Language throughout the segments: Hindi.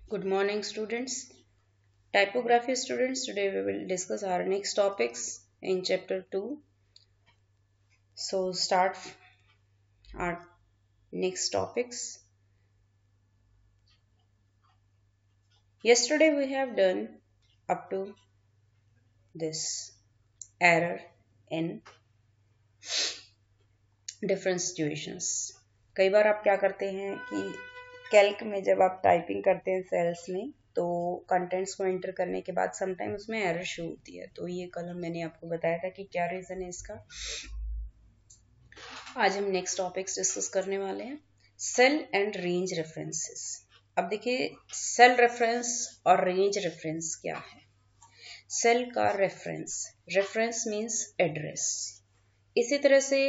Good morning, students. Typography students, today we will discuss our next topics in chapter 2. So, start our next topics. Yesterday we have done up to this error in different situations. कई बार आप क्या करते हैं कि कैल्क में जब आप टाइपिंग करते हैं सेल्स में तो कंटेंट्स को एंटर करने के बाद समटाइम उसमें एरर शो होती है। तो ये कल मैंने आपको बताया था कि क्या रीज़न है इसका। आज हम नेक्स्ट टॉपिक्स डिस्कस करने वाले हैं, सेल एंड रेंज रेफरेंसेस। अब देखिए सेल रेफरेंस और रेंज रेफरेंस क्या है। सेल का रेफरेंस, रेफरेंस मींस एड्रेस। इसी तरह से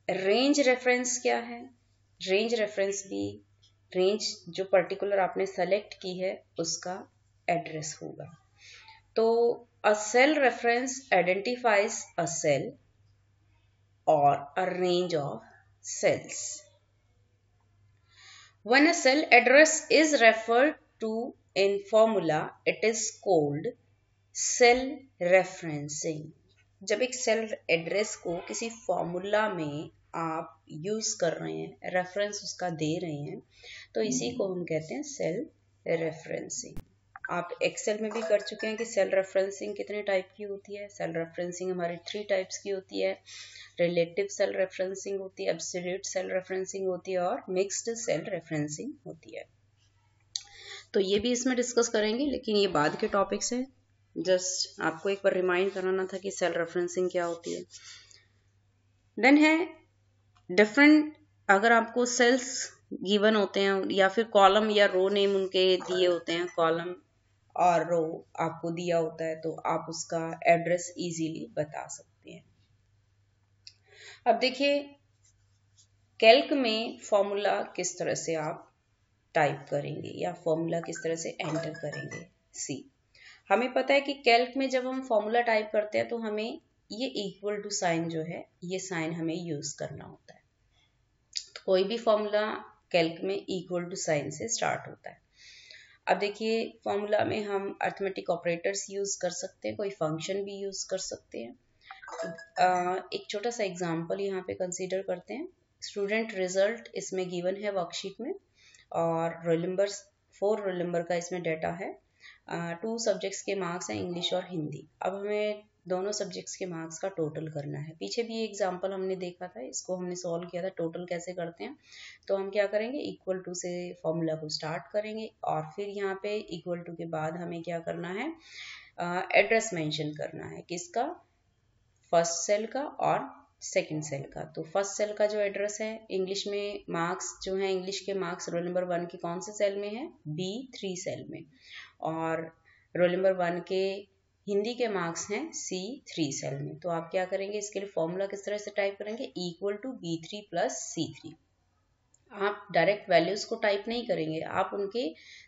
रेंज रेफरेंस क्या है, रेंज रेफरेंस भी रेंज जो पर्टिकुलर आपने सेलेक्ट की है उसका एड्रेस होगा। तो a cell reference identifies a cell or a range of cells. When a cell address is referred to in formula, it is called cell referencing. जब एक सेल एड्रेस को किसी फॉर्मूला में आप यूज कर रहे हैं, रेफरेंस उसका दे रहे हैं, तो इसी को हम कहते हैं सेल रेफरेंसिंग। आप एक्सेल में भी कर चुके हैं कि सेल रेफरेंसिंग कितने टाइप की होती है। सेल रेफरेंसिंग हमारी 3 टाइप्स की होती है। रिलेटिव सेल रेफरेंसिंग होती है, एब्सोल्यूट सेल रेफरेंसिंग होती है और मिक्स्ड सेल रेफरेंसिंग होती है। तो ये भी इसमें डिस्कस करेंगे, लेकिन ये बाद के टॉपिक्स हैं। जस्ट आपको एक बार रिमाइंड कराना था कि सेल रेफरेंसिंग क्या होती है। देन है डिफरेंट, अगर आपको सेल्स गिवन होते हैं या फिर कॉलम या रो नेम उनके दिए होते हैं, कॉलम और रो आपको दिया होता है, तो आप उसका एड्रेस इजीली बता सकते हैं। अब देखिए कैल्क में फॉर्मूला किस तरह से आप टाइप करेंगे या फॉर्मूला किस तरह से एंटर करेंगे। सी, हमें पता है कि कैल्क में जब हम फॉर्मूला टाइप करते हैं तो हमें ये इक्वल टू साइन जो है, ये साइन हमें यूज करना होता है। तो कोई भी फॉर्मूला कैल्क में इक्वल टू साइन से स्टार्ट होता है। अब देखिए फॉर्मूला में हम अरिथमेटिक ऑपरेटर्स यूज कर सकते हैं, कोई फंक्शन भी यूज कर सकते हैं। एक छोटा सा एग्जांपल यहाँ पे कंसीडर करते हैं। स्टूडेंट रिजल्ट इसमें गिवन है वर्कशीट में और रोल नंबर 4 रोल नंबर का इसमें डाटा है। 2 सब्जेक्ट्स के मार्क्स हैं, इंग्लिश और हिंदी। अब हमें दोनों सब्जेक्ट्स के मार्क्स का टोटल करना है। पीछे भी एग्जांपल हमने देखा था, इसको हमने सॉल्व किया था, टोटल कैसे करते हैं। तो हम क्या करेंगे, इक्वल टू से फॉर्मूला को स्टार्ट करेंगे और फिर यहाँ पे इक्वल टू के बाद हमें क्या करना है, एड्रेस मेंशन करना है, किसका, फर्स्ट सेल का और सेकंड सेल का। तो फर्स्ट सेल का जो एड्रेस है, इंग्लिश में मार्क्स जो है, इंग्लिश के मार्क्स रोल नंबर 1 के कौन से सेल में है, B3 सेल में, और रोल नंबर 1 के हिंदी के मार्क्स हैं C3 सेल में। तो आप क्या करेंगे, इसके लिए फॉर्मूला किस तरह से टाइप करेंगे, equal to B3 plus C3। आप डायरेक्ट वैल्यूज को टाइप नहीं करेंगे, आप उनके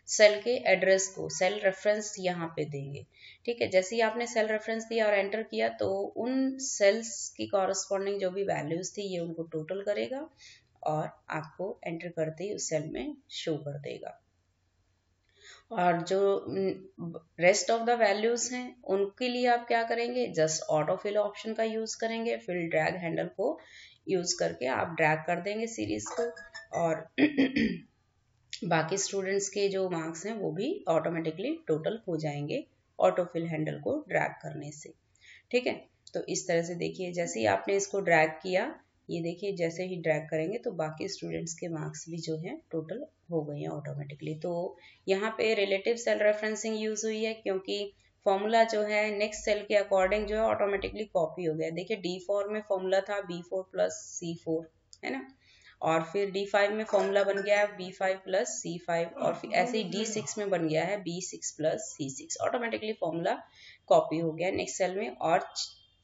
सेल के एड्रेस को, सेल रेफरेंस यहाँ पे देंगे। ठीक है, जैसे ही आपने सेल रेफरेंस दिया और एंटर किया तो उन सेल्स की कॉरस्पॉन्डिंग जो भी वैल्यूज थी ये उनको टोटल करेगा और आपको एंटर करते ही उस सेल में शो कर देगा। और जो रेस्ट ऑफ द वैल्यूज हैं उनके लिए आप क्या करेंगे, जस्ट ऑटो फिल ऑप्शन का यूज करेंगे। फिल ड्रैग हैंडल को यूज करके आप ड्रैग कर देंगे सीरीज को और बाकी स्टूडेंट्स के जो मार्क्स हैं वो भी ऑटोमेटिकली टोटल हो जाएंगे ऑटो फिल हैंडल को ड्रैग करने से। ठीक है, तो इस तरह से देखिए जैसे ही आपने इसको ड्रैग किया, ये देखिए जैसे ही ड्रैग करेंगे तो बाकी स्टूडेंट्स के मार्क्स भी जो हैं टोटल हो गए हैं ऑटोमेटिकली। तो यहाँ पे रिलेटिव सेल रेफरेंसिंग यूज हुई है क्योंकि फॉर्मूला जो है नेक्स्ट सेल के अकॉर्डिंग जो है ऑटोमेटिकली कॉपी हो गया। देखिए D4 में फॉर्मूला था B4 प्लस C4, है ना, और फिर D5 में फॉर्मूला बन गया है B5 प्लस C5 और फिर ऐसे ही D6 में बन गया है B6 plus C6। Automatically formula copy हो गया नेक्स्ट सेल में और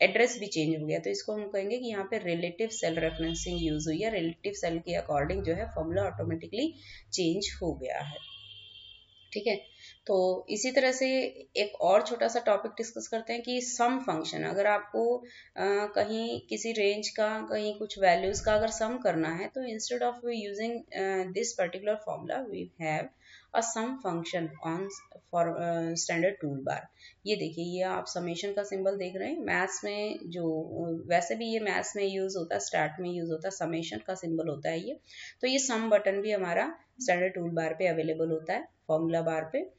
एड्रेस भी चेंज हो गया। तो इसको हम कहेंगे कि यहाँ पे रिलेटिव सेल रेफरेंसिंग यूज हुई है, रिलेटिव सेल के अकॉर्डिंग जो है फॉर्मूला ऑटोमेटिकली चेंज हो गया है। ठीक है, तो इसी तरह से एक और छोटा सा टॉपिक डिस्कस करते हैं कि सम फंक्शन, अगर आपको कहीं किसी रेंज का, कहीं कुछ वैल्यूज का अगर सम करना है तो instead of using this particular formula we have a sum function on for standard toolbar. ये देखिए, ये आप समेशन का सिंबल देख रहे हैं। मैथ्स में जो वैसे भी ये मैथ्स में यूज होता है, स्टार्ट में यूज होता है, समेशन का सिंबल होता है ये। तो ये सम बटन भी हमारा स्टैंडर्ड टूल बार पे अवेलेबल होता है, फॉर्मूला बार पे।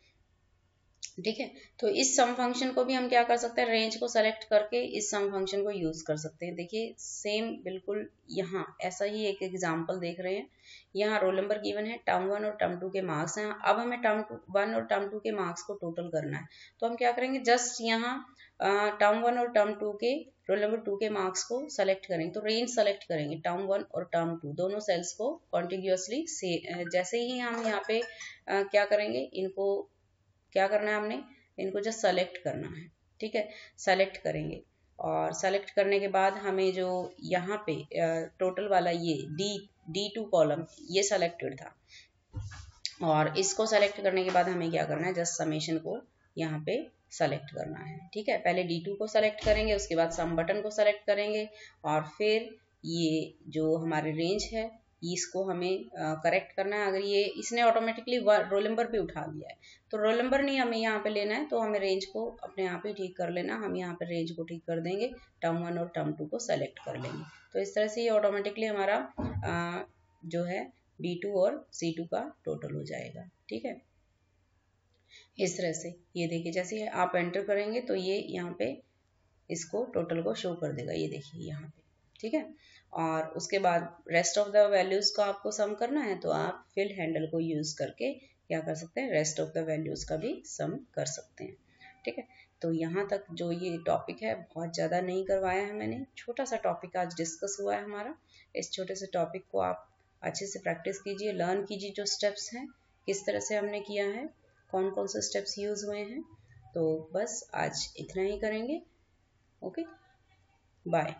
ठीक है, तो इस सम फंक्शन को भी हम क्या कर सकते हैं, रेंज को सेलेक्ट करके इस सम फंक्शन को यूज कर सकते हैं। देखिए सेम बिल्कुल यहाँ ऐसा ही एक एग्जांपल देख रहे हैं। यहाँ रोल नंबर गिवन है, टर्म 1 और टर्म 2 के मार्क्स हैं। अब हमें टर्म 1 और टर्म 2 के मार्क्स को टोटल करना है। तो हम क्या करेंगे, जस्ट यहाँ टर्म 1 और टर्म 2 के रोल नंबर 2 के मार्क्स को सेलेक्ट करेंगे। तो रेंज सेलेक्ट करेंगे, टर्म 1 और टर्म 2 दोनों सेल्स को कॉन्टिग्यूसली से जैसे ही हम यहाँ पे क्या करेंगे, इनको क्या करना है, हमने इनको जस्ट सेलेक्ट करना है। ठीक है, सेलेक्ट करेंगे और सेलेक्ट करने के बाद हमें जो यहाँ पे टोटल वाला ये D2 कॉलम ये सेलेक्टेड था, और इसको सेलेक्ट करने के बाद हमें क्या करना है, जस्ट समेशन को यहाँ पे सेलेक्ट करना है। ठीक है, पहले D2 को सेलेक्ट करेंगे, उसके बाद सम बटन को सेलेक्ट करेंगे, और फिर ये जो हमारे रेंज है इसको हमें करेक्ट करना है। अगर ये इसने ऑटोमेटिकली रोल नंबर पे उठा लिया है तो रोल नंबर नहीं हमें यहाँ पे लेना है, तो हमें रेंज को अपने आप ही ठीक कर लेना। हम यहाँ पे रेंज को ठीक कर देंगे, टर्म 1 और टर्म 2 को सेलेक्ट कर लेंगे। तो इस तरह से ये ऑटोमेटिकली हमारा जो है B2 और C2 का टोटल हो जाएगा। ठीक है, इस तरह से ये देखिए, जैसे आप एंटर करेंगे तो ये यहाँ पे इसको टोटल को शो कर देगा, ये देखिए यहाँ पे। ठीक है, और उसके बाद रेस्ट ऑफ द वैल्यूज का आपको सम करना है तो आप फिल हैंडल को यूज करके क्या कर सकते हैं, रेस्ट ऑफ द वैल्यूज का भी सम कर सकते हैं। ठीक है, तो यहाँ तक जो ये टॉपिक है बहुत ज़्यादा नहीं करवाया है मैंने, छोटा सा टॉपिक आज डिस्कस हुआ है हमारा। इस छोटे से टॉपिक को आप अच्छे से प्रैक्टिस कीजिए, लर्न कीजिए जो स्टेप्स हैं, किस तरह से हमने किया है, कौन कौन से स्टेप्स यूज हुए हैं। तो बस आज इतना ही करेंगे। Okay, bye.